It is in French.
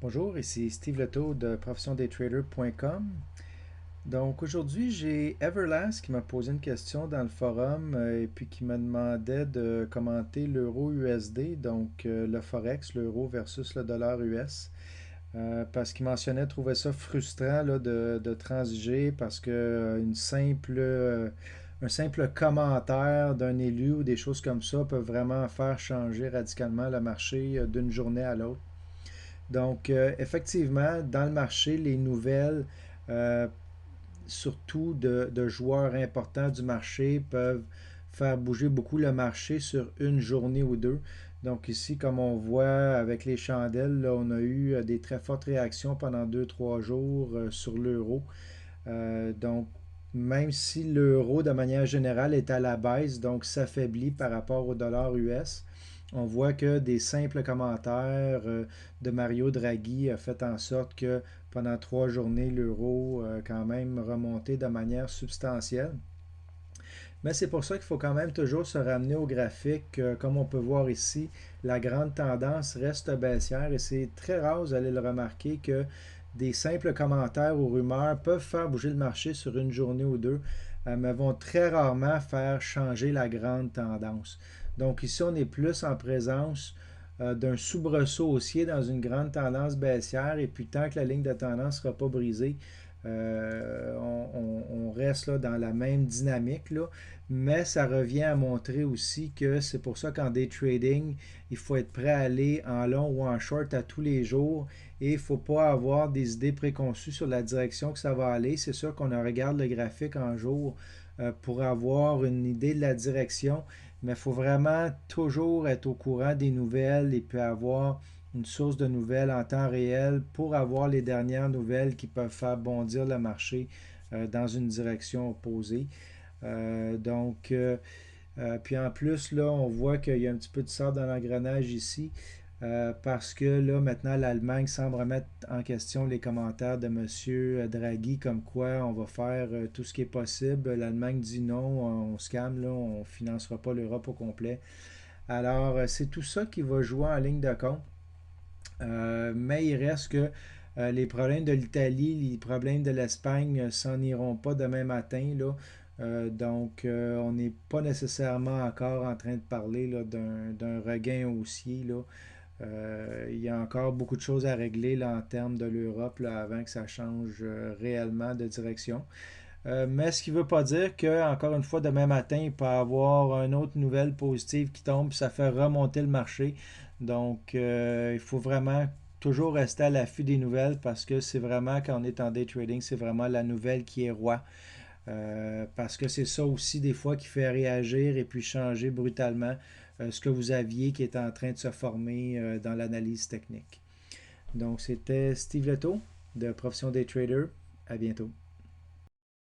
Bonjour, ici Steve Leto de professiondaytrader.com. Donc aujourd'hui, j'ai Everlast qui m'a posé une question dans le forum et puis qui me demandait de commenter l'euro USD, donc le Forex, l'euro versus le dollar US. Parce qu'il mentionnait trouver ça frustrant là, de transiger parce que un simple commentaire d'un élu ou des choses comme ça peuvent vraiment faire changer radicalement le marché d'une journée à l'autre. Donc, effectivement, dans le marché, les nouvelles, euh, surtout de joueurs importants du marché, peuvent faire bouger beaucoup le marché sur une journée ou deux. Donc ici, comme on voit avec les chandelles, là, on a eu des très fortes réactions pendant deux-trois jours sur l'euro. Donc, même si l'euro, de manière générale, est à la baisse, donc s'affaiblit par rapport au dollar US, on voit que des simples commentaires de Mario Draghi a fait en sorte que pendant 3 journées, l'euro a quand même remonté de manière substantielle. Mais c'est pour ça qu'il faut quand même toujours se ramener au graphique. Comme on peut voir ici, la grande tendance reste baissière et c'est très rare, vous allez le remarquer, que des simples commentaires ou rumeurs peuvent faire bouger le marché sur une journée ou deux, mais vont très rarement faire changer la grande tendance. Donc ici, on est plus en présence d'un soubresaut haussier dans une grande tendance baissière et puis tant que la ligne de tendance ne sera pas brisée, on reste là dans la même dynamique, là, mais ça revient à montrer aussi que c'est pour ça qu'en day trading, il faut être prêt à aller en long ou en short à tous les jours et il ne faut pas avoir des idées préconçues sur la direction que ça va aller. C'est sûr qu'on regarde le graphique en jour pour avoir une idée de la direction, mais il faut vraiment toujours être au courant des nouvelles et puis avoir une source de nouvelles en temps réel pour avoir les dernières nouvelles qui peuvent faire bondir le marché dans une direction opposée. Puis en plus, là, on voit qu'il y a un petit peu de sable dans l'engrenage ici. Parce que là, maintenant, l'Allemagne semble remettre en question les commentaires de M. Draghi, comme quoi on va faire tout ce qui est possible. L'Allemagne dit non, on se calme, là, on ne financera pas l'Europe au complet. Alors, c'est tout ça qui va jouer en ligne de compte. Mais il reste que les problèmes de l'Italie, les problèmes de l'Espagne s'en iront pas demain matin, là. On n'est pas nécessairement encore en train de parler là, d'un regain haussier, là. Il y a encore beaucoup de choses à régler là, en termes de l'Europe là, avant que ça change réellement de direction. Mais ce qui ne veut pas dire que, encore une fois, demain matin, il peut y avoir une autre nouvelle positive qui tombe, puis ça fait remonter le marché. Donc, il faut vraiment toujours rester à l'affût des nouvelles parce que c'est vraiment, quand on est en day trading, c'est vraiment la nouvelle qui est roi. Parce que c'est ça aussi des fois qui fait réagir et puis changer brutalement ce que vous aviez qui est en train de se former dans l'analyse technique. Donc, c'était Steve Leto de Profession Day Trader. À bientôt.